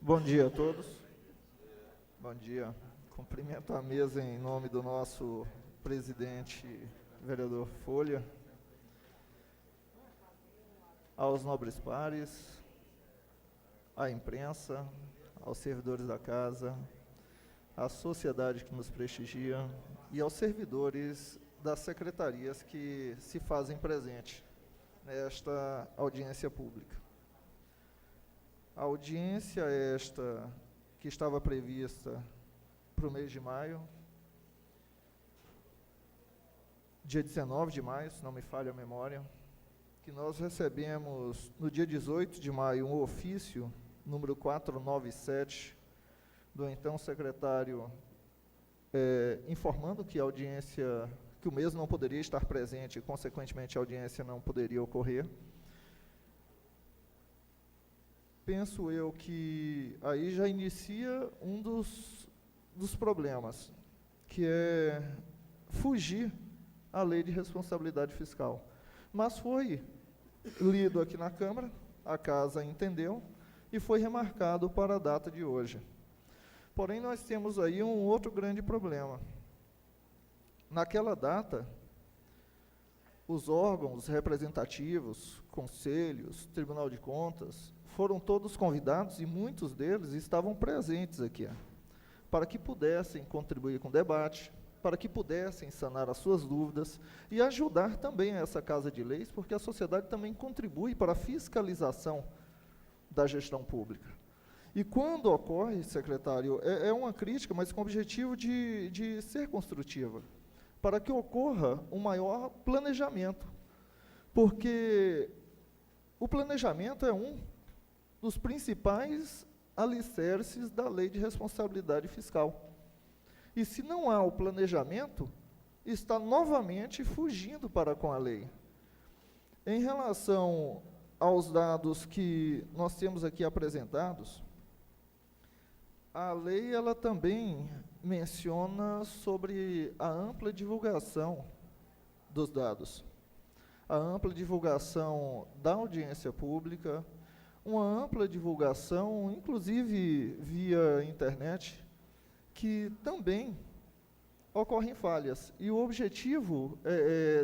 Bom dia a todos. Bom dia. Cumprimento a mesa em nome do nosso presidente, vereador Folha, aos nobres pares, à imprensa, aos servidores da casa, à sociedade que nos prestigia e aos servidores das secretarias que se fazem presente nesta audiência pública. A audiência esta que estava prevista para o mês de maio, dia 19 de maio, se não me falha a memória, que nós recebemos no dia 18 de maio um ofício, número 497, do então secretário, informando que a audiência, que o mesmo não poderia estar presente e, consequentemente, a audiência não poderia ocorrer. Penso eu que aí já inicia um dos problemas, que é fugir à lei de responsabilidade fiscal. Mas foi lido aqui na Câmara, a Casa entendeu, e foi remarcado para a data de hoje. Porém, nós temos aí um outro grande problema. Naquela data, os órgãos representativos, conselhos, Tribunal de Contas, foram todos convidados e muitos deles estavam presentes aqui, para que pudessem contribuir com o debate, para que pudessem sanar as suas dúvidas e ajudar também essa Casa de Leis, porque a sociedade também contribui para a fiscalização da gestão pública. E quando ocorre, secretário, é uma crítica, mas com o objetivo de ser construtiva, para que ocorra um maior planejamento, porque o planejamento é um dos principais alicerces da lei de responsabilidade fiscal. E se não há o planejamento, está novamente fugindo para com a lei. Em relação aos dados que nós temos aqui apresentados, a lei ela também menciona sobre a ampla divulgação dos dados, a ampla divulgação da audiência pública, uma ampla divulgação, inclusive via internet, que também ocorrem falhas. E o objetivo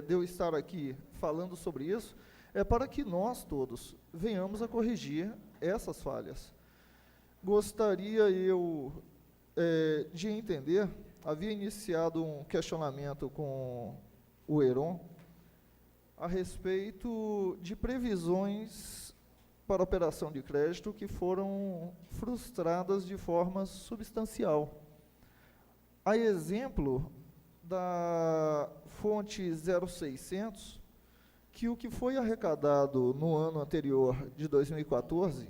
de eu estar aqui falando sobre isso é para que nós todos venhamos a corrigir essas falhas. Gostaria eu de entender, havia iniciado um questionamento com o Heron a respeito de previsões para operação de crédito que foram frustradas de forma substancial. A exemplo da fonte 0600, que o que foi arrecadado no ano anterior, de 2014,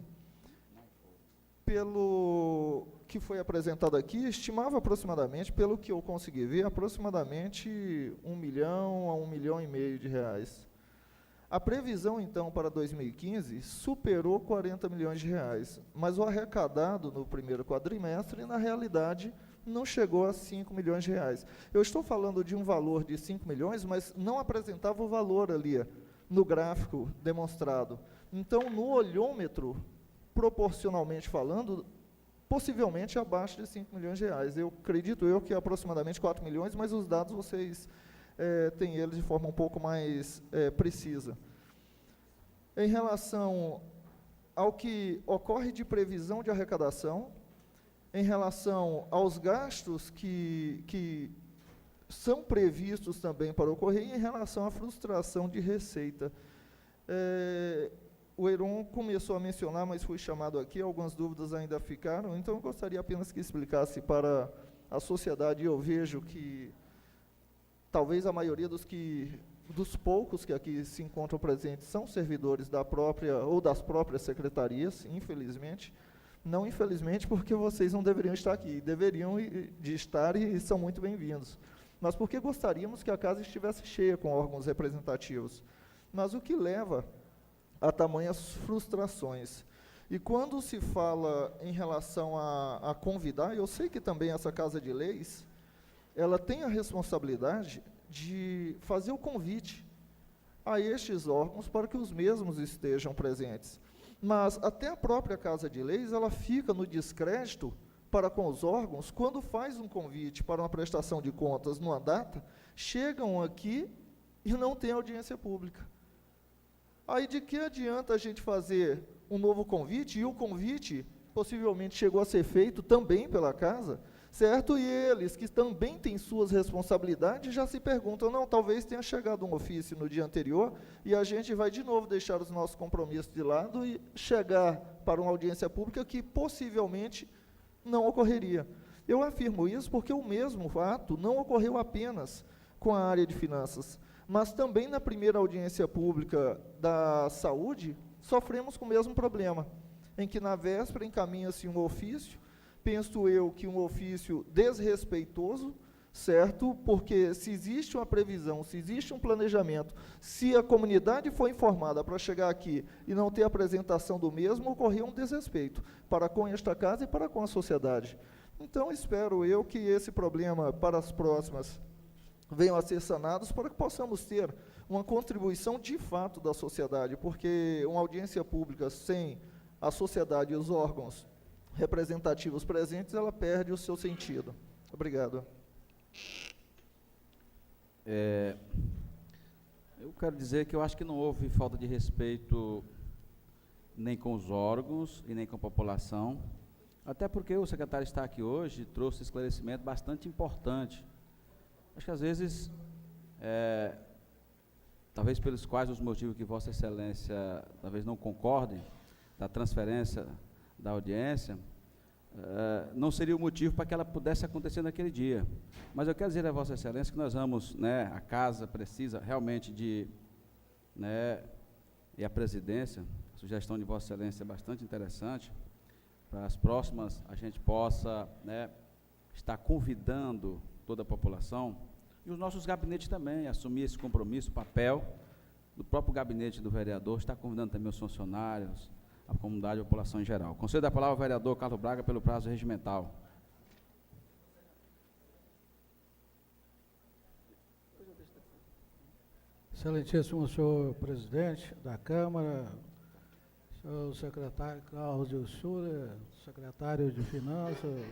pelo que foi apresentado aqui, estimava aproximadamente, pelo que eu consegui ver, aproximadamente 1 milhão a 1,5 milhão de reais. A previsão, então, para 2015, superou 40 milhões de reais, mas o arrecadado no primeiro quadrimestre, na realidade, não chegou a 5 milhões de reais. Eu estou falando de um valor de 5 milhões, mas não apresentava o valor ali, no gráfico demonstrado. Então, no olhômetro, proporcionalmente falando, possivelmente abaixo de 5 milhões de reais. Eu acredito que é aproximadamente 4 milhões, mas os dados vocês têm eles de forma um pouco mais precisa. Em relação ao que ocorre de previsão de arrecadação, em relação aos gastos que são previstos também para ocorrer, e em relação à frustração de receita. O Heron começou a mencionar, mas fui chamado aqui, algumas dúvidas ainda ficaram, então eu gostaria apenas que explicasse para a sociedade, e eu vejo que talvez a maioria dos poucos que aqui se encontram presentes são servidores da própria, ou das próprias secretarias, infelizmente. Não infelizmente, porque vocês não deveriam estar aqui, deveriam de estar e são muito bem-vindos. Mas porque gostaríamos que a casa estivesse cheia com órgãos representativos. Mas o que leva a tamanhas frustrações? E quando se fala em relação a convidar, eu sei que também essa Casa de Leis, ela tem a responsabilidade de fazer o convite a estes órgãos para que os mesmos estejam presentes. Mas até a própria Casa de Leis, ela fica no descrédito para com os órgãos quando faz um convite para uma prestação de contas numa data, chegam aqui e não tem audiência pública. Aí de que adianta a gente fazer um novo convite, e o convite possivelmente chegou a ser feito também pela casa, certo? E eles, que também têm suas responsabilidades, já se perguntam, não, talvez tenha chegado um ofício no dia anterior, e a gente vai de novo deixar os nossos compromissos de lado e chegar para uma audiência pública que possivelmente não ocorreria. Eu afirmo isso porque o mesmo fato não ocorreu apenas com a área de finanças, mas também na primeira audiência pública da saúde, sofremos com o mesmo problema, em que na véspera encaminha-se um ofício, penso eu que um ofício desrespeitoso, certo? Porque se existe uma previsão, se existe um planejamento, se a comunidade foi informada para chegar aqui e não ter apresentação do mesmo, ocorreu um desrespeito para com esta casa e para com a sociedade. Então, espero eu que esse problema para as próximas venham a ser sanados para que possamos ter uma contribuição de fato da sociedade, porque uma audiência pública sem a sociedade e os órgãos representativos presentes, ela perde o seu sentido. Obrigado. Eu quero dizer que eu acho que não houve falta de respeito nem com os órgãos e nem com a população, até porque o secretário está aqui hoje, trouxe esclarecimento bastante importante. Acho que às vezes, talvez pelos quais os motivos que Vossa Excelência talvez não concordem, da transferência da audiência, não seria o motivo para que ela pudesse acontecer naquele dia. Mas eu quero dizer a Vossa Excelência que nós vamos, a casa precisa realmente de, e a presidência, a sugestão de Vossa Excelência é bastante interessante, para as próximas a gente possa, estar convidando toda a população, e os nossos gabinetes também, assumir esse compromisso, papel do próprio gabinete do vereador, está convidando também os funcionários, a comunidade e a população em geral. Concedo a palavra ao vereador Carlos Braga pelo prazo regimental. Excelentíssimo senhor presidente da Câmara, senhor secretário Cláudio Schuller, secretário de Finanças,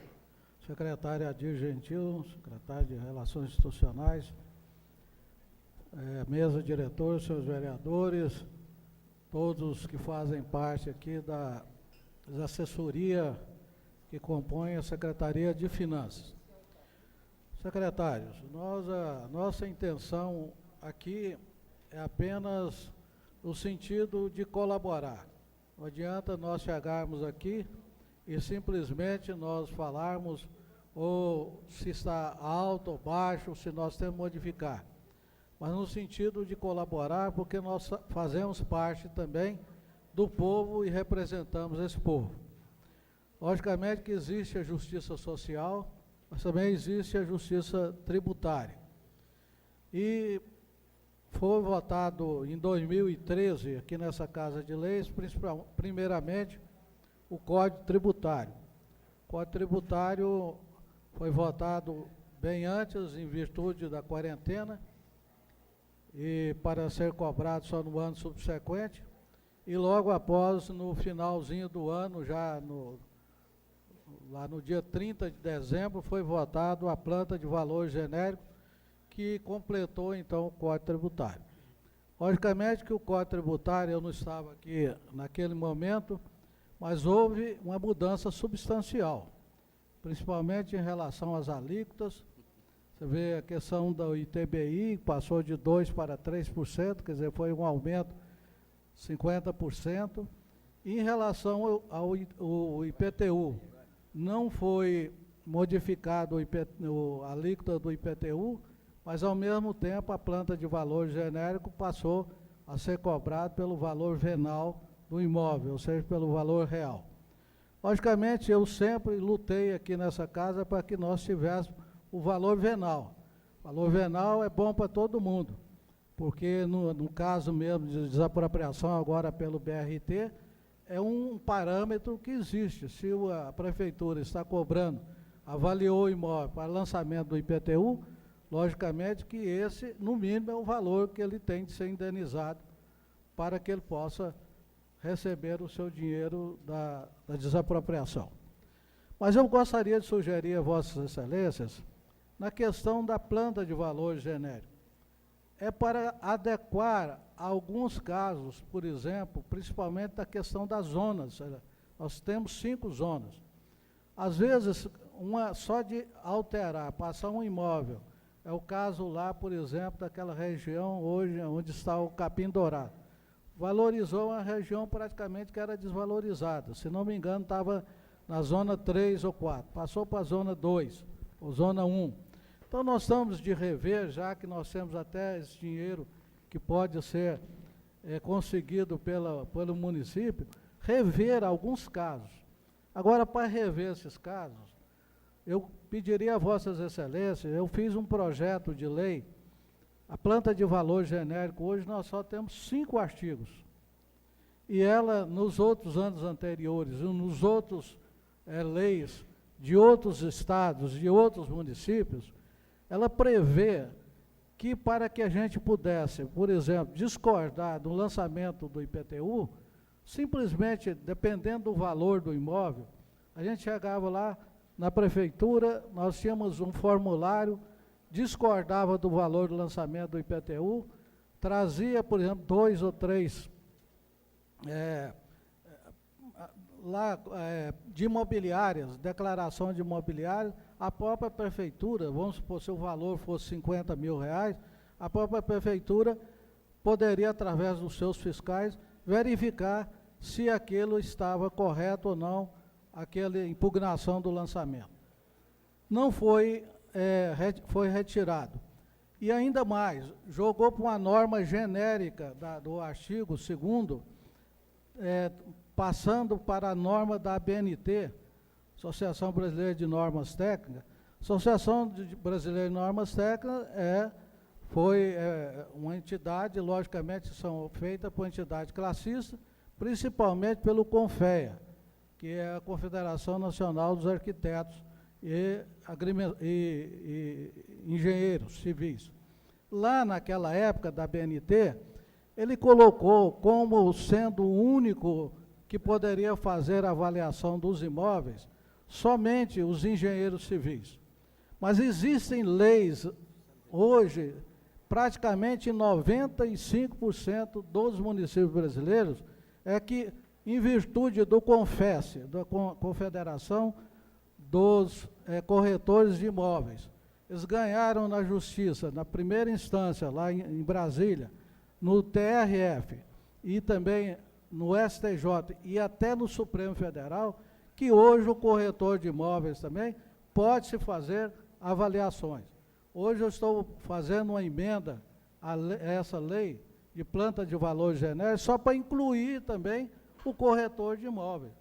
secretário Adir Gentil, secretário de Relações Institucionais, mesa diretora, senhores vereadores, todos que fazem parte aqui da assessoria que compõe a Secretaria de Finanças. Secretários, a nossa intenção aqui é apenas no sentido de colaborar. Não adianta nós chegarmos aqui e simplesmente nós falarmos ou se está alto ou baixo, se nós temos que modificar. Mas no sentido de colaborar, porque nós fazemos parte também do povo e representamos esse povo. Logicamente que existe a justiça social, mas também existe a justiça tributária. E foi votado em 2013, aqui nessa Casa de Leis, primeiramente, o Código Tributário. O Código Tributário foi votado bem antes, em virtude da quarentena, e para ser cobrado só no ano subsequente, e logo após, no finalzinho do ano, lá no dia 30 de dezembro, foi votado a planta de valor genérico, que completou, então, o Código Tributário. Logicamente que o Código Tributário, eu não estava aqui naquele momento, mas houve uma mudança substancial, principalmente em relação às alíquotas. Você vê a questão do ITBI, passou de 2% para 3%, quer dizer, foi um aumento de 50%. E em relação ao IPTU, não foi modificado a alíquota do IPTU, mas ao mesmo tempo a planta de valor genérico passou a ser cobrado pelo valor venal do imóvel, ou seja, pelo valor real. Logicamente, eu sempre lutei aqui nessa casa para que nós tivéssemos o valor venal. O valor venal é bom para todo mundo, porque no caso mesmo de desapropriação agora pelo BRT, é um parâmetro que existe. Se a prefeitura está cobrando, avaliou o imóvel para lançamento do IPTU, logicamente que esse, no mínimo, é o valor que ele tem de ser indenizado para que ele possa receber o seu dinheiro da desapropriação. Mas eu gostaria de sugerir a Vossas Excelências, na questão da planta de valor genérico, é para adequar alguns casos, por exemplo, principalmente da questão das zonas. Nós temos 5 zonas. Às vezes, só de alterar, passar um imóvel, é o caso lá, por exemplo, daquela região hoje onde está o Capim Dourado. Valorizou uma região praticamente que era desvalorizada. Se não me engano, estava na zona 3 ou 4. Passou para a zona 2, ou zona 1. Então, nós estamos de rever, já que nós temos até esse dinheiro que pode ser conseguido pelo município, rever alguns casos. Agora, para rever esses casos, eu pediria a Vossas Excelências, eu fiz um projeto de lei, a planta de valor genérico, hoje nós só temos 5 artigos. E ela, nos outros anos anteriores, e nos outros leis de outros estados, de outros municípios, ela prevê que para que a gente pudesse, por exemplo, discordar do lançamento do IPTU, simplesmente, dependendo do valor do imóvel, a gente chegava lá na prefeitura, nós tínhamos um formulário, discordava do valor do lançamento do IPTU, trazia, por exemplo, 2 ou 3 de imobiliárias, declaração de imobiliárias, a própria prefeitura, vamos supor, se o valor fosse 50 mil reais, a própria prefeitura poderia, através dos seus fiscais, verificar se aquilo estava correto ou não, aquela impugnação do lançamento. Não foi, foi retirado. E ainda mais, jogou para uma norma genérica do artigo 2º, passando para a norma da ABNT, Associação Brasileira de Normas Técnicas. Associação Brasileira de Normas Técnicas foi uma entidade, logicamente, são feitas por entidade classista, principalmente pelo CONFEA, que é a Confederação Nacional dos Arquitetos e Engenheiros Civis. Lá naquela época da BNT, ele colocou como sendo o único que poderia fazer a avaliação dos imóveis somente os engenheiros civis. Mas existem leis, hoje, praticamente 95% dos municípios brasileiros, que, em virtude do CONFES, da Confederação dos Corretores de Imóveis, eles ganharam na Justiça, na primeira instância, lá em Brasília, no TRF e também no STJ e até no Supremo Federal, que hoje o corretor de imóveis também pode-se fazer avaliações. Hoje eu estou fazendo uma emenda a essa lei de planta de valor genérico só para incluir também o corretor de imóveis,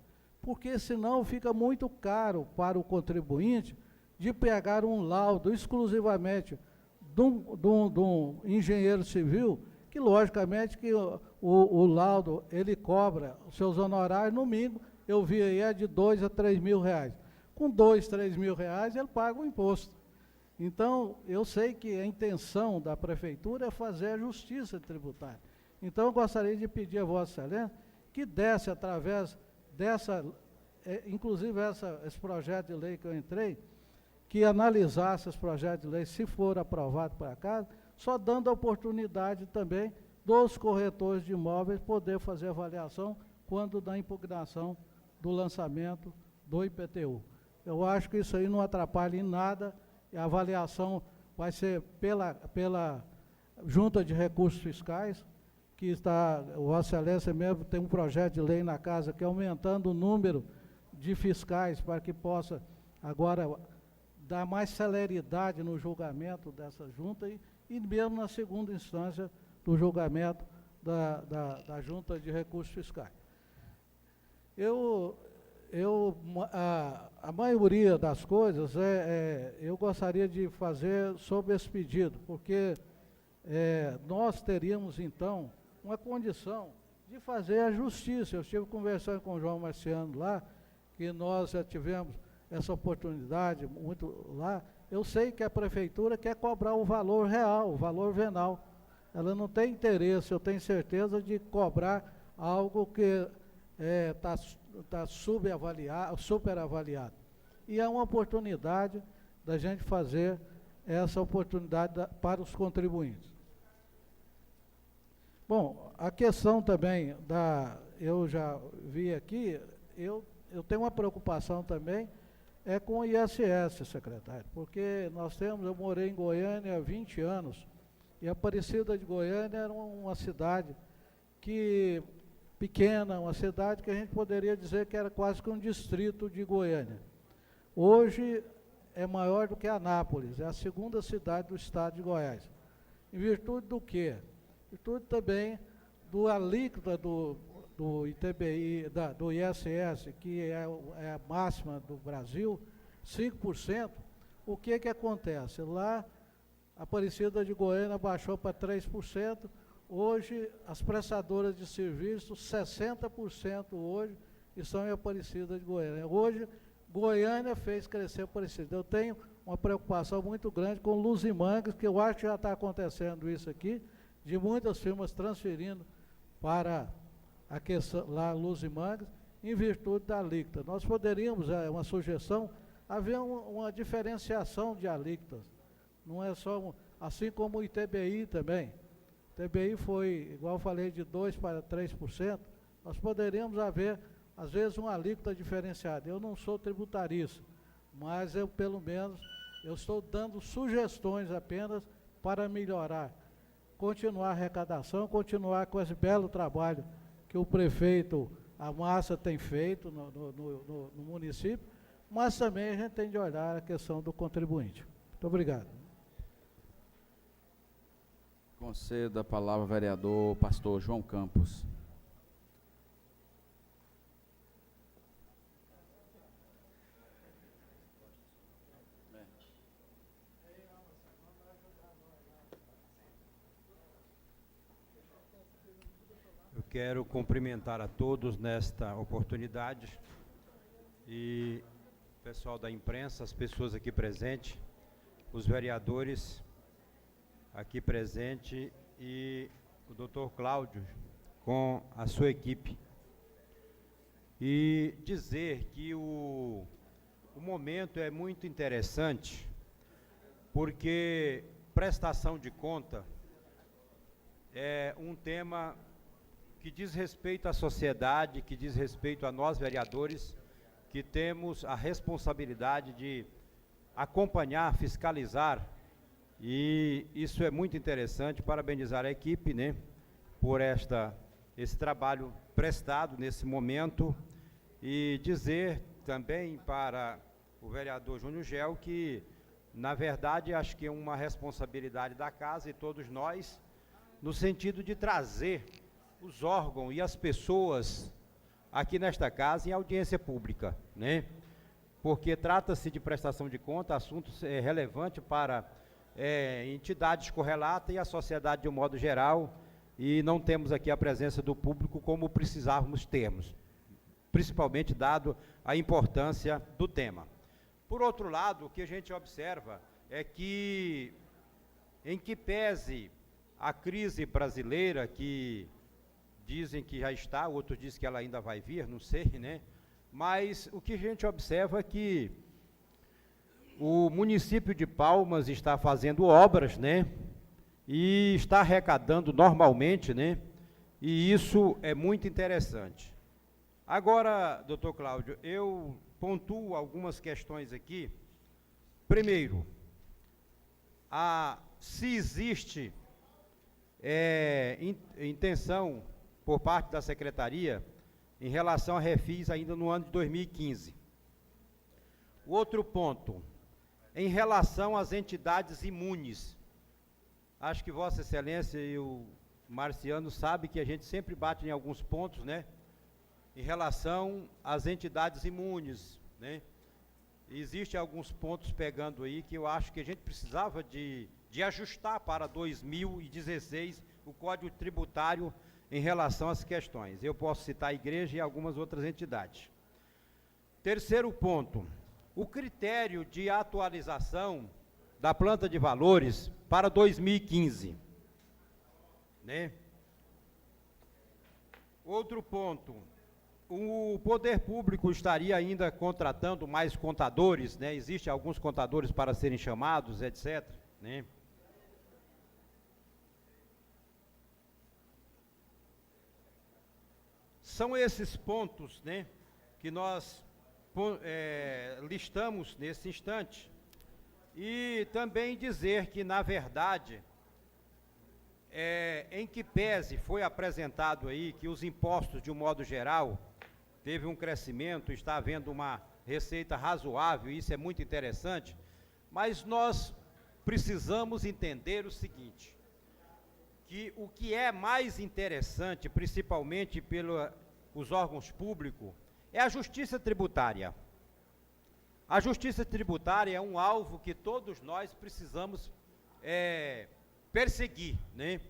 porque senão fica muito caro para o contribuinte de pegar um laudo exclusivamente de um engenheiro civil, que logicamente que o laudo ele cobra os seus honorários no mínimo, eu vi aí de 2 a 3 mil reais. Com 2, 3 mil reais ele paga o imposto. Então, eu sei que a intenção da prefeitura é fazer a justiça tributária. Então, eu gostaria de pedir a Vossa Excelência que desse, através dessa, inclusive esse projeto de lei que eu entrei, que analisasse esse projeto de lei, se for aprovado para casa, só dando a oportunidade também dos corretores de imóveis poder fazer avaliação quando da impugnação do lançamento do IPTU. Eu acho que isso aí não atrapalha em nada. A avaliação vai ser pela Junta de Recursos Fiscais, que está, Vossa Excelência mesmo tem um projeto de lei na casa que é aumentando o número de fiscais para que possa agora dar mais celeridade no julgamento dessa junta e mesmo na segunda instância do julgamento da Junta de Recursos Fiscais. A maioria das coisas eu gostaria de fazer sobre esse pedido, porque nós teríamos, então, uma condição de fazer a justiça. Eu estive conversando com o João Marciano lá, que nós já tivemos essa oportunidade muito lá. Eu sei que a prefeitura quer cobrar o valor real, o valor venal. Ela não tem interesse, eu tenho certeza, de cobrar algo que está superavaliado. E é uma oportunidade da gente fazer essa oportunidade para os contribuintes. Bom, a questão também eu já vi aqui, eu tenho uma preocupação também, com o ISS, secretário, porque eu morei em Goiânia há 20 anos, e Aparecida de Goiânia era uma cidade pequena, uma cidade que a gente poderia dizer que era quase que um distrito de Goiânia. Hoje é maior do que Anápolis, é a segunda cidade do estado de Goiás. Em virtude do quê? Em virtude também do alíquota do ITBI, do ISS, que é a máxima do Brasil, 5%, o que acontece? Lá, Aparecida de Goiânia baixou para 3%, hoje, as prestadoras de serviços, 60% hoje, estão em Aparecida de Goiânia. Hoje, Goiânia fez crescer Aparecida. Eu tenho uma preocupação muito grande com Luz e Mangues, que eu acho que já está acontecendo isso aqui, de muitas firmas transferindo para a questão lá, Luz e Mangues, em virtude da alíquota. Nós poderíamos, uma sugestão, haver uma diferenciação de alíquotas. Não é só, assim como o ITBI também. O ITBI foi, igual eu falei, de 2% para 3%. Nós poderíamos haver, às vezes, uma alíquota diferenciada. Eu não sou tributarista, mas eu, pelo menos, eu estou dando sugestões apenas para melhorar, continuar a arrecadação, continuar com esse belo trabalho que o prefeito, a massa, tem feito no município, mas também a gente tem de olhar a questão do contribuinte. Muito obrigado. Concedo a palavra ao vereador pastor João Campos. Eu quero cumprimentar a todos nesta oportunidade e o pessoal da imprensa, as pessoas aqui presentes, os vereadores aqui presentes e o doutor Cláudio com a sua equipe. E dizer que o momento é muito interessante, porque prestação de conta é um tema que diz respeito à sociedade, que diz respeito a nós vereadores, que temos a responsabilidade de acompanhar, fiscalizar, e isso é muito interessante. Parabenizar a equipe, né, por esse trabalho prestado nesse momento, e dizer também para o vereador Júnior Gel que, na verdade, acho que é uma responsabilidade da casa e todos nós, no sentido de trazer os órgãos e as pessoas aqui nesta casa em audiência pública, né? Porque trata-se de prestação de conta, assunto relevante para entidades correlatas e a sociedade de um modo geral, e não temos aqui a presença do público como precisávamos termos, principalmente dado a importância do tema. Por outro lado, o que a gente observa é que, em que pese a crise brasileira, que dizem que já está, outros dizem que ela ainda vai vir, não sei, né? Mas o que a gente observa é que o município de Palmas está fazendo obras, né? E está arrecadando normalmente, né? E isso é muito interessante. Agora, doutor Cláudio, eu pontuo algumas questões aqui. Primeiro, se existe intenção por parte da Secretaria em relação a refis ainda no ano de 2015. O outro ponto, em relação às entidades imunes, acho que Vossa Excelência e o Marciano sabem que a gente sempre bate em alguns pontos, né, em relação às entidades imunes, né. Existem alguns pontos pegando aí que eu acho que a gente precisava de ajustar para 2016 o Código Tributário em relação às questões. Eu posso citar a igreja e algumas outras entidades. Terceiro ponto, o critério de atualização da planta de valores para 2015, né? Outro ponto, o poder público estaria ainda contratando mais contadores, né? Existem alguns contadores para serem chamados, etc., né? São esses pontos, né, que nós listamos nesse instante. E também dizer que, na verdade, em que pese foi apresentado aí que os impostos, de um modo geral, teve um crescimento, está havendo uma receita razoável, isso é muito interessante, mas nós precisamos entender o seguinte, que o que é mais interessante, principalmente pelos órgãos públicos, é a justiça tributária. A justiça tributária é um alvo que todos nós precisamos perseguir, né?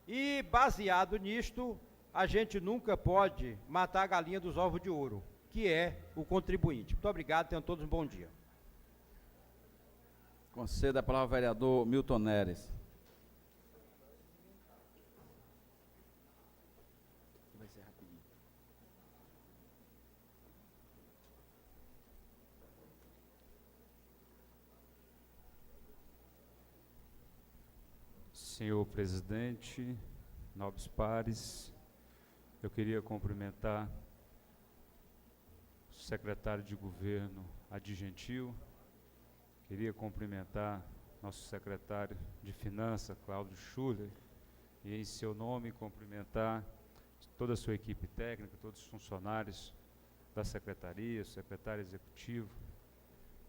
E, baseado nisto, a gente nunca pode matar a galinha dos ovos de ouro, que é o contribuinte. Muito obrigado, tenham todos um bom dia. Conceda a palavra ao vereador Milton Neres. Vai ser rapidinho. Senhor presidente, nobres pares, eu queria cumprimentar o secretário de governo Adi Gentil, queria cumprimentar nosso secretário de Finanças, Cláudio Schuller, e em seu nome cumprimentar toda a sua equipe técnica, todos os funcionários da secretaria, o secretário executivo,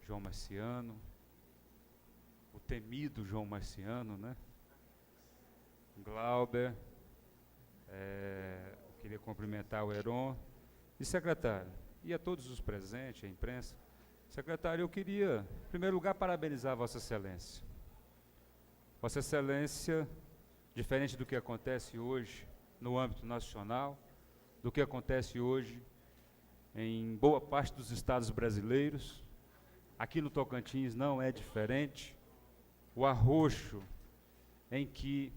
João Marciano, o temido João Marciano, né? Glauber, queria cumprimentar o Heron e secretário, e a todos os presentes, a imprensa. Secretário, eu queria, em primeiro lugar, parabenizar Vossa Excelência. Vossa Excelência, diferente do que acontece hoje no âmbito nacional, do que acontece hoje em boa parte dos estados brasileiros, aqui no Tocantins não é diferente. O arroxo em que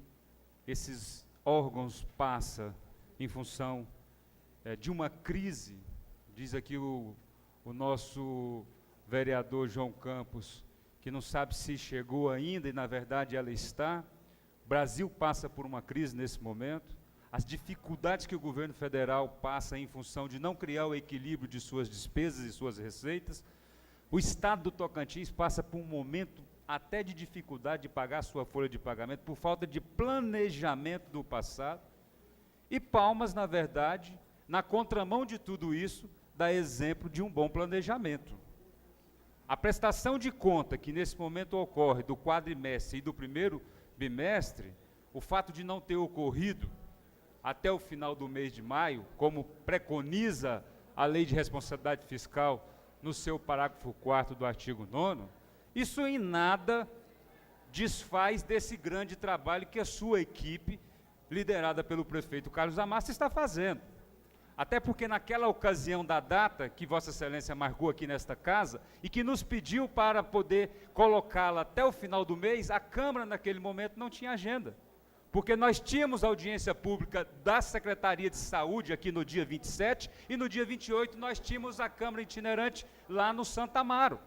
esses órgãos passam em função de uma crise, diz aqui o nosso vereador João Campos, que não sabe se chegou ainda e na verdade ela está. O Brasil passa por uma crise nesse momento, as dificuldades que o governo federal passa em função de não criar o equilíbrio de suas despesas e suas receitas. O estado do Tocantins passa por um momento até de dificuldade de pagar a sua folha de pagamento por falta de planejamento do passado. E Palmas, na verdade, na contramão de tudo isso, dá exemplo de um bom planejamento. A prestação de conta que nesse momento ocorre do quadrimestre e do primeiro bimestre, o fato de não ter ocorrido até o final do mês de maio, como preconiza a Lei de Responsabilidade Fiscal no seu parágrafo 4º do artigo 9º, isso em nada desfaz desse grande trabalho que a sua equipe, liderada pelo prefeito Carlos Amassa, está fazendo. Até porque naquela ocasião da data que Vossa Excelência marcou aqui nesta casa e que nos pediu para poder colocá-la até o final do mês, a Câmara naquele momento não tinha agenda. Porque nós tínhamos audiência pública da Secretaria de Saúde aqui no dia 27 e no dia 28 nós tínhamos a Câmara itinerante lá no Santa Amaro.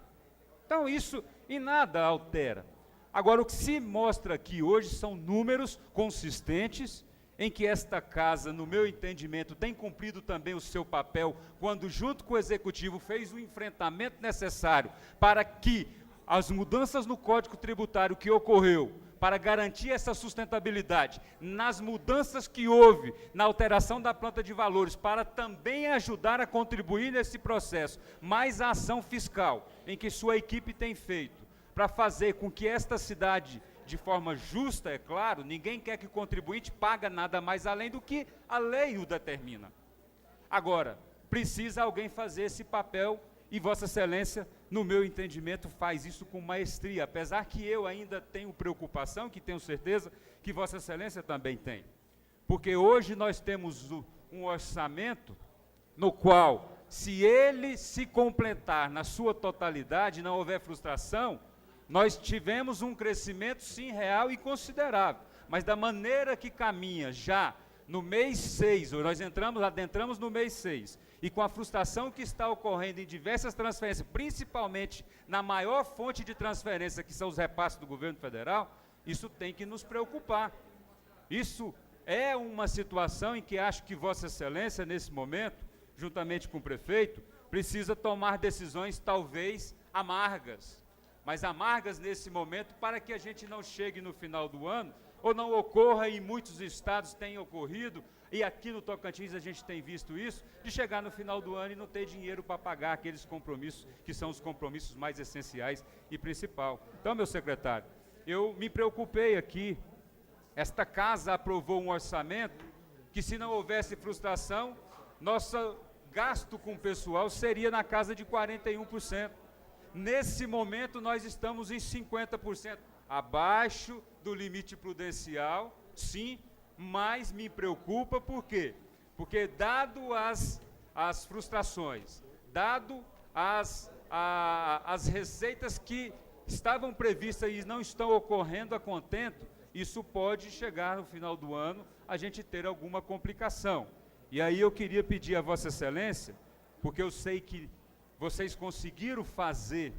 Então isso em nada altera. Agora o que se mostra aqui hoje são números consistentes, em que esta casa, no meu entendimento, tem cumprido também o seu papel, quando junto com o Executivo fez o enfrentamento necessário para que as mudanças no Código Tributário que ocorreu, para garantir essa sustentabilidade, nas mudanças que houve na alteração da planta de valores, para também ajudar a contribuir nesse processo, mais a ação fiscal, em que sua equipe tem feito, para fazer com que esta cidade, de forma justa, é claro, ninguém quer que o contribuinte pague nada mais além do que a lei o determina. Agora, precisa alguém fazer esse papel e Vossa Excelência, no meu entendimento, faz isso com maestria, apesar que eu ainda tenho preocupação, que tenho certeza que Vossa Excelência também tem. Porque hoje nós temos um orçamento no qual, se ele se completar na sua totalidade, não houver frustração, nós tivemos um crescimento, sim, real e considerável, mas da maneira que caminha já no mês 6, nós adentramos no mês 6, e com a frustração que está ocorrendo em diversas transferências, principalmente na maior fonte de transferência, que são os repasses do governo federal, isso tem que nos preocupar. Isso é uma situação em que acho que Vossa Excelência, nesse momento, juntamente com o prefeito, precisa tomar decisões talvez amargas, mas amargas nesse momento para que a gente não chegue no final do ano, ou não ocorra, em muitos estados tem ocorrido, e aqui no Tocantins a gente tem visto isso, de chegar no final do ano e não ter dinheiro para pagar aqueles compromissos, que são os compromissos mais essenciais e principal. Então, meu secretário, eu me preocupei aqui, esta casa aprovou um orçamento que, se não houvesse frustração, nosso gasto com o pessoal seria na casa de 41%. Nesse momento, nós estamos em 50%, abaixo do limite prudencial, sim, mas me preocupa por quê? Porque, dado as frustrações, dado as receitas que estavam previstas e não estão ocorrendo a contento, isso pode chegar no final do ano, a gente ter alguma complicação. E aí eu queria pedir a Vossa Excelência, porque eu sei que vocês conseguiram fazer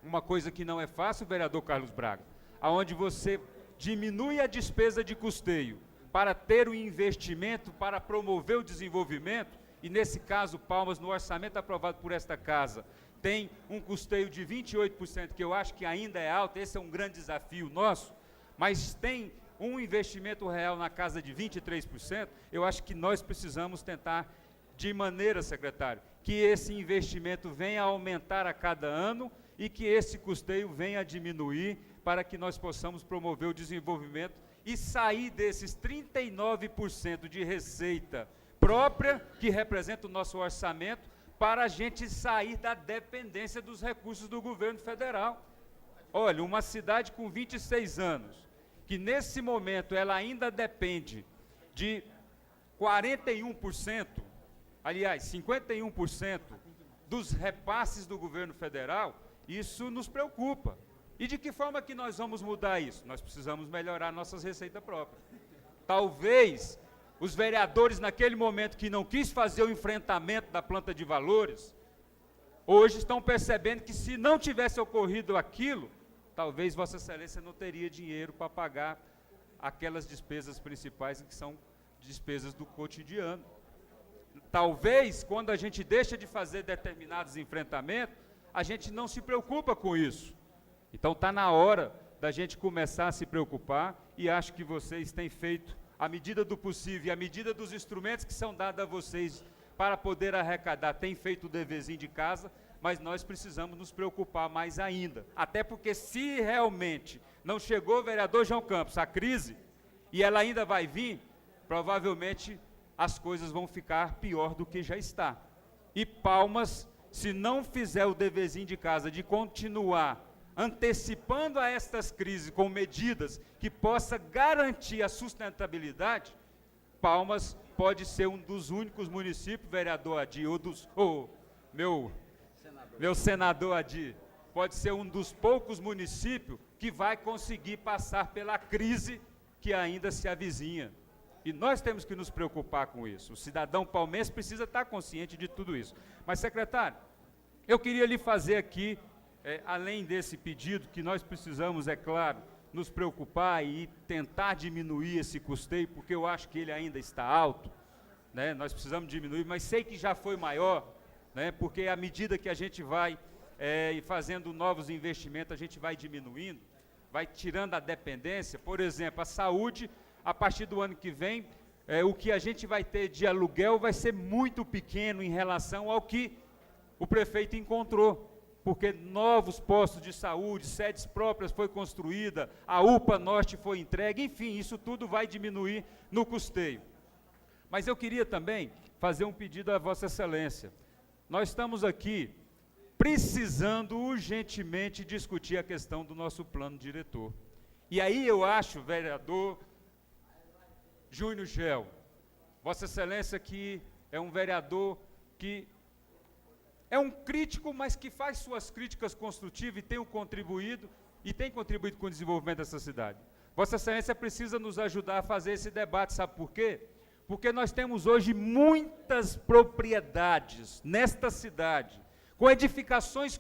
uma coisa que não é fácil, vereador Carlos Braga, aonde você diminui a despesa de custeio para ter o investimento, para promover o desenvolvimento, e nesse caso, Palmas, no orçamento aprovado por esta casa, tem um custeio de 28%, que eu acho que ainda é alto, esse é um grande desafio nosso, mas tem um investimento real na casa de 23%, eu acho que nós precisamos tentar, de maneira, secretário, que esse investimento venha a aumentar a cada ano e que esse custeio venha a diminuir para que nós possamos promover o desenvolvimento e sair desses 39% de receita própria, que representa o nosso orçamento, para a gente sair da dependência dos recursos do governo federal. Olha, uma cidade com 26 anos, que nesse momento ela ainda depende de 41%, aliás, 51% dos repasses do governo federal, isso nos preocupa. E de que forma que nós vamos mudar isso? Nós precisamos melhorar nossas receitas próprias. Talvez os vereadores, naquele momento que não quis fazer o enfrentamento da planta de valores, hoje estão percebendo que, se não tivesse ocorrido aquilo, talvez Vossa Excelência não teria dinheiro para pagar aquelas despesas principais, que são despesas do cotidiano. Talvez, quando a gente deixa de fazer determinados enfrentamentos, a gente não se preocupa com isso. Então, está na hora da gente começar a se preocupar, e acho que vocês têm feito, à medida do possível, e à medida dos instrumentos que são dados a vocês para poder arrecadar, têm feito o deverzinho de casa, mas nós precisamos nos preocupar mais ainda. Até porque, se realmente não chegou, vereador João Campos, a crise, e ela ainda vai vir, provavelmente as coisas vão ficar pior do que já está. E Palmas, se não fizer o deverzinho de casa de continuar antecipando a estas crises com medidas que possa garantir a sustentabilidade, Palmas pode ser um dos únicos municípios, vereador Adi, meu senador Adi, pode ser um dos poucos municípios que vai conseguir passar pela crise que ainda se avizinha. E nós temos que nos preocupar com isso. O cidadão palmense precisa estar consciente de tudo isso. Mas, secretário, eu queria lhe fazer aqui, além desse pedido, que nós precisamos, é claro, nos preocupar e tentar diminuir esse custeio, porque eu acho que ele ainda está alto, né? Nós precisamos diminuir, mas sei que já foi maior, né? Porque à medida que a gente vai fazendo novos investimentos, a gente vai diminuindo, vai tirando a dependência. Por exemplo, a saúde, a partir do ano que vem, o que a gente vai ter de aluguel vai ser muito pequeno em relação ao que o prefeito encontrou, porque novos postos de saúde, sedes próprias foi construída, a UPA Norte foi entregue, enfim, isso tudo vai diminuir no custeio. Mas eu queria também fazer um pedido à Vossa Excelência. Nós estamos aqui precisando urgentemente discutir a questão do nosso plano diretor. E aí eu acho, vereador Júnior Gel, Vossa Excelência, que é um vereador que é um crítico, mas que faz suas críticas construtivas e tem contribuído com o desenvolvimento dessa cidade. Vossa Excelência precisa nos ajudar a fazer esse debate, sabe por quê? porque nós temos hoje muitas propriedades nesta cidade, com edificações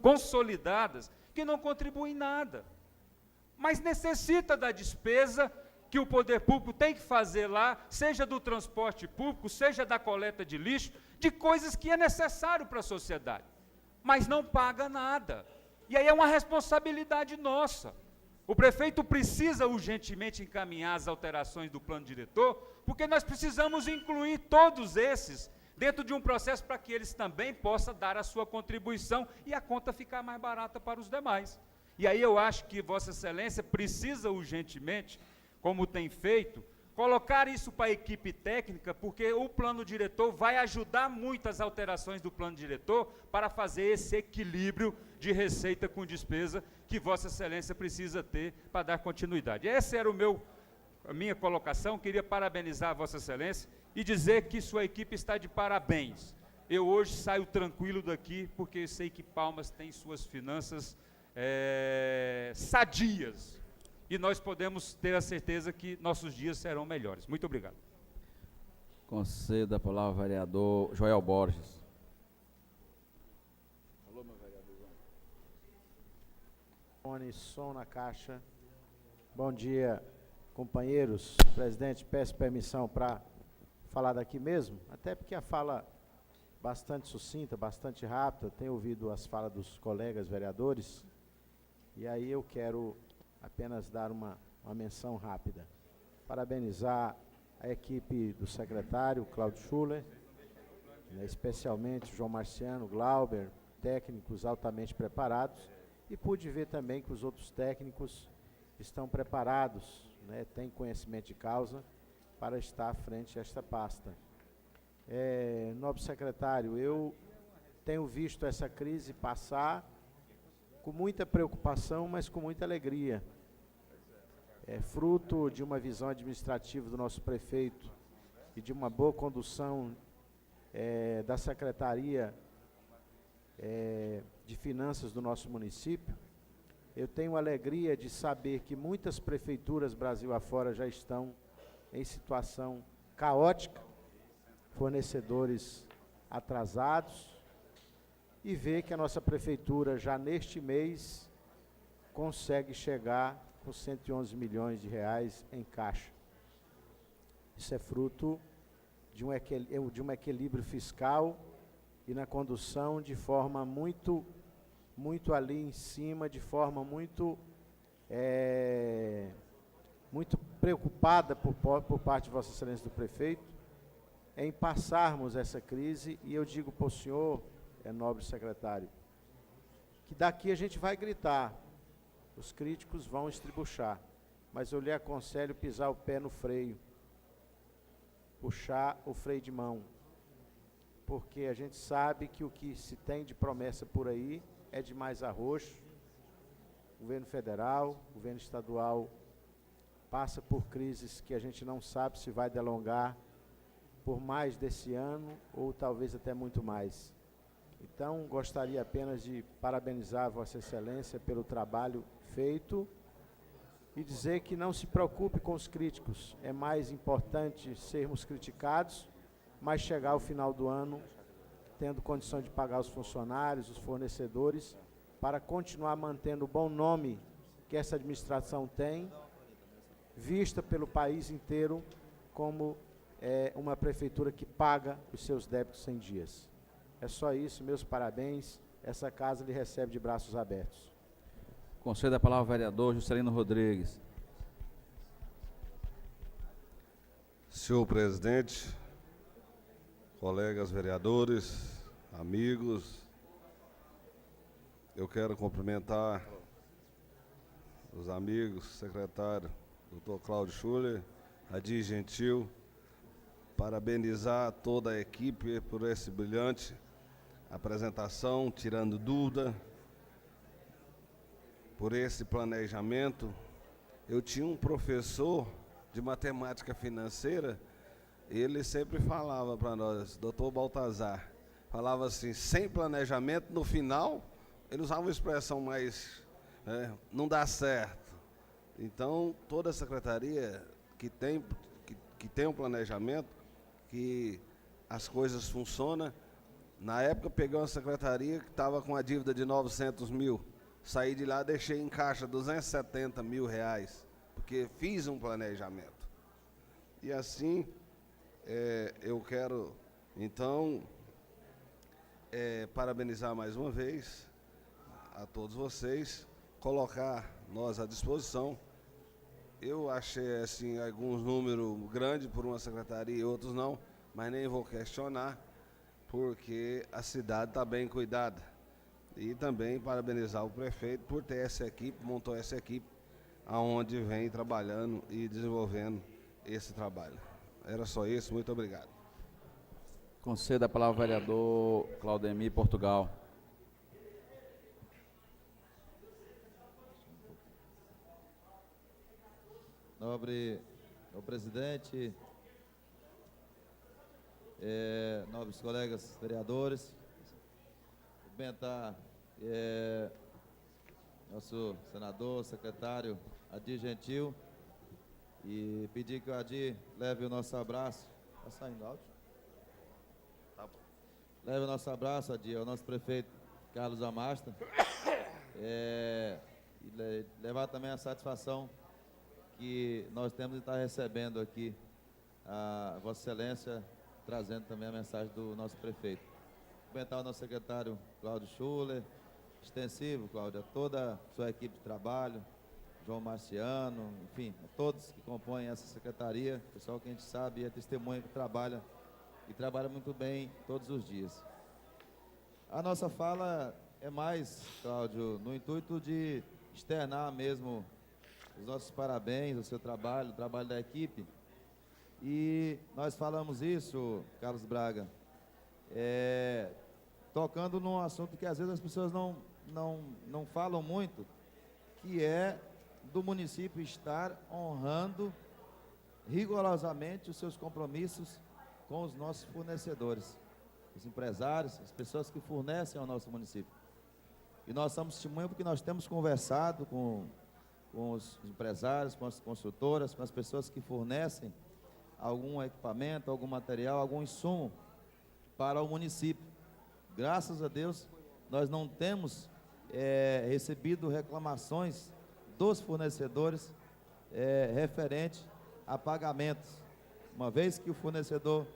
consolidadas, que não contribuem em nada, mas necessita da despesa que o poder público tem que fazer lá, seja do transporte público, seja da coleta de lixo, de coisas que é necessário para a sociedade, mas não paga nada. E aí é uma responsabilidade nossa. O prefeito precisa urgentemente encaminhar as alterações do plano diretor, porque nós precisamos incluir todos esses dentro de um processo para que eles também possam dar a sua contribuição e a conta ficar mais barata para os demais. E aí eu acho que Vossa Excelência precisa urgentemente, como tem feito, colocar isso para a equipe técnica, porque o plano diretor vai ajudar muito as alterações do plano diretor para fazer esse equilíbrio de receita com despesa que Vossa Excelência precisa ter para dar continuidade. Essa era a minha colocação. Queria parabenizar Vossa Excelência e dizer que sua equipe está de parabéns. Eu hoje saio tranquilo daqui, porque eu sei que Palmas tem suas finanças sadias, e nós podemos ter a certeza que nossos dias serão melhores. Muito obrigado. Conceda a palavra ao vereador Joel Borges. Alô, meu vereador. Som na caixa. Bom dia, companheiros. Presidente, peço permissão para falar daqui mesmo, até porque a fala bastante sucinta, bastante rápida, tenho ouvido as falas dos colegas vereadores, e aí eu quero apenas dar uma menção rápida. Parabenizar a equipe do secretário, Cláudio Schuller, especialmente João Marciano, Glauber, técnicos altamente preparados, e pude ver também que os outros técnicos estão preparados, têm conhecimento de causa para estar à frente a esta pasta. Nobre secretário, eu tenho visto essa crise passar com muita preocupação, mas com muita alegria. É fruto de uma visão administrativa do nosso prefeito e de uma boa condução da Secretaria de Finanças do nosso município. Eu tenho a alegria de saber que muitas prefeituras Brasil afora já estão em situação caótica, fornecedores atrasados, e ver que a nossa prefeitura já neste mês consegue chegar com 111 milhões de reais em caixa. Isso é fruto de um equilíbrio fiscal e na condução de forma muito ali em cima, de forma muito preocupada por parte de Vossa Excelência do Prefeito, em passarmos essa crise, e eu digo para o senhor, nobre secretário, que daqui a gente vai gritar, os críticos vão estribuchar, mas eu lhe aconselho pisar o pé no freio, puxar o freio de mão, porque a gente sabe que o que se tem de promessa por aí é de mais arroxo. Governo federal, governo estadual passa por crises que a gente não sabe se vai delongar por mais desse ano ou talvez até muito mais. Então, gostaria apenas de parabenizar Vossa Excelência pelo trabalho feito e dizer que não se preocupe com os críticos. É mais importante sermos criticados, mas chegar ao final do ano tendo condição de pagar os funcionários, os fornecedores, para continuar mantendo o bom nome que essa administração tem, vista pelo país inteiro como uma prefeitura que paga os seus débitos em dias. É só isso, meus parabéns, essa casa lhe recebe de braços abertos. Conceda a palavra ao vereador Juscelino Rodrigues. Senhor presidente, colegas vereadores, amigos, eu quero cumprimentar os amigos, secretário, doutor Cláudio Schuller, Adir Gentil, parabenizar toda a equipe por esse brilhante apresentação, tirando dúvida, por esse planejamento. Eu tinha um professor de matemática financeira, ele sempre falava para nós, doutor Baltazar, falava assim, sem planejamento, no final, ele usava uma expressão mais, não dá certo. Então, toda a secretaria que que tem um planejamento, que as coisas funcionam. Na época, peguei uma secretaria que estava com a dívida de 900 mil. Saí de lá, deixei em caixa 270 mil reais, porque fiz um planejamento. E assim, eu quero, então, parabenizar mais uma vez a todos vocês, colocar nós à disposição. Eu achei assim, alguns números grandes por uma secretaria e outros não, mas nem vou questionar, porque a cidade está bem cuidada. E também parabenizar o prefeito por ter essa equipe, montou essa equipe, aonde vem trabalhando e desenvolvendo esse trabalho. Era só isso, muito obrigado. Conceda a palavra ao vereador Claudemir Portugal. Nobre presidente, nobres colegas vereadores, cumprimentar nosso senador, secretário Adir Gentil, e pedir que o Adir leve o nosso abraço. Está saindo áudio? Tá bom. Leve o nosso abraço, Adir, ao nosso prefeito Carlos Amasta, e levar também a satisfação que nós temos de estar recebendo aqui a Vossa Excelência, trazendo também a mensagem do nosso prefeito. Cumprimentar o nosso secretário Cláudio Schuller, extensivo, Cláudio, toda a sua equipe de trabalho, João Marciano, enfim, a todos que compõem essa secretaria, pessoal que a gente sabe e é testemunha que trabalha, e trabalha muito bem todos os dias. A nossa fala é mais, Cláudio, no intuito de externar mesmo os nossos parabéns ao seu trabalho, o trabalho da equipe. E nós falamos isso, Carlos Braga, tocando num assunto que às vezes as pessoas não falam muito, que é do município estar honrando rigorosamente os seus compromissos com os nossos fornecedores, os empresários, as pessoas que fornecem ao nosso município. E nós somos testemunha porque nós temos conversado com os empresários, com as construtoras, com as pessoas que fornecem algum equipamento, algum material, algum insumo para o município. Graças a Deus, nós não temos recebido reclamações dos fornecedores referente a pagamentos. Uma vez que o fornecedor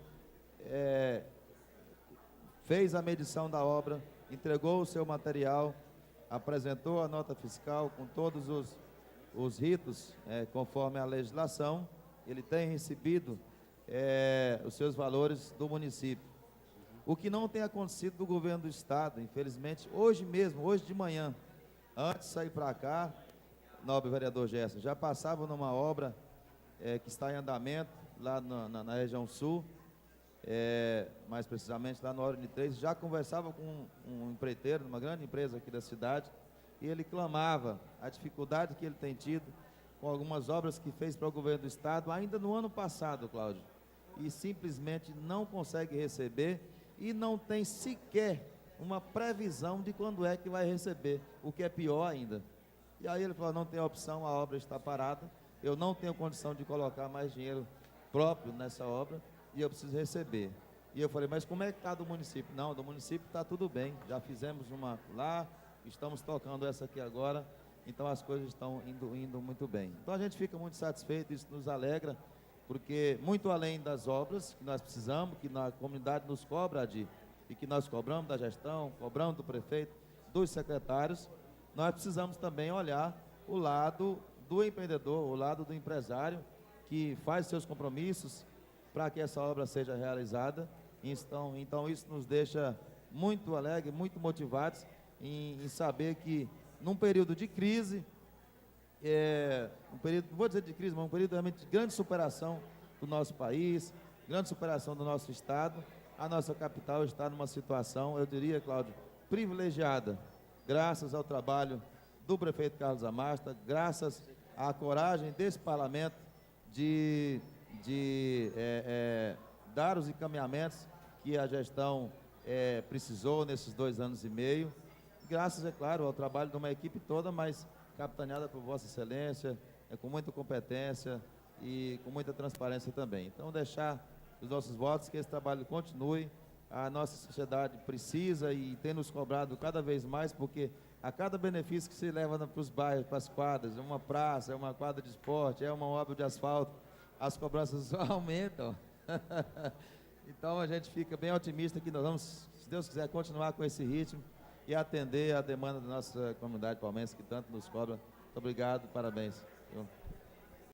fez a medição da obra, entregou o seu material, apresentou a nota fiscal com todos os ritos, conforme a legislação, ele tem recebido os seus valores do município. O que não tem acontecido do governo do estado, infelizmente, hoje mesmo, hoje de manhã, antes de sair para cá, nobre vereador Gerson, já passava numa obra que está em andamento, lá na região sul, mais precisamente lá no Ordem 3, já conversava com um empreiteiro, uma grande empresa aqui da cidade, e ele clamava a dificuldade que ele tem tido com algumas obras que fez para o governo do estado, ainda no ano passado, Cláudio, e simplesmente não consegue receber e não tem sequer uma previsão de quando é que vai receber, o que é pior ainda. E aí ele falou, não tem opção, a obra está parada, eu não tenho condição de colocar mais dinheiro próprio nessa obra e eu preciso receber. E eu falei, mas como é que está do município? Não, do município está tudo bem, já fizemos uma lá, estamos tocando essa aqui agora, então as coisas estão indo muito bem. Então a gente fica muito satisfeito, isso nos alegra, porque muito além das obras que nós precisamos, que a comunidade nos cobra, e que nós cobramos da gestão, cobramos do prefeito, dos secretários, nós precisamos também olhar o lado do empreendedor, o lado do empresário, que faz seus compromissos para que essa obra seja realizada. Então isso nos deixa muito alegres, muito motivados em saber que num período de crise, um período, não vou dizer de crise, mas um período realmente de grande superação do nosso país, grande superação do nosso estado, a nossa capital está numa situação, eu diria, Cláudio, privilegiada, graças ao trabalho do prefeito Carlos Amasta, graças à coragem desse parlamento de dar os encaminhamentos que a gestão precisou nesses 2 anos e meio, graças, é claro, ao trabalho de uma equipe toda, mas capitaneada por Vossa Excelência, com muita competência, e com muita transparência também. Então, deixar os nossos votos, que esse trabalho continue. A nossa sociedade precisa e tem nos cobrado cada vez mais, porque a cada benefício que se leva para os bairros, para as quadras, uma praça, uma quadra de esporte, uma obra de asfalto, as cobranças só aumentam. Então a gente fica bem otimista que nós vamos, se Deus quiser, continuar com esse ritmo e atender a demanda da nossa comunidade palmeirense que tanto nos cobra. Muito obrigado, parabéns.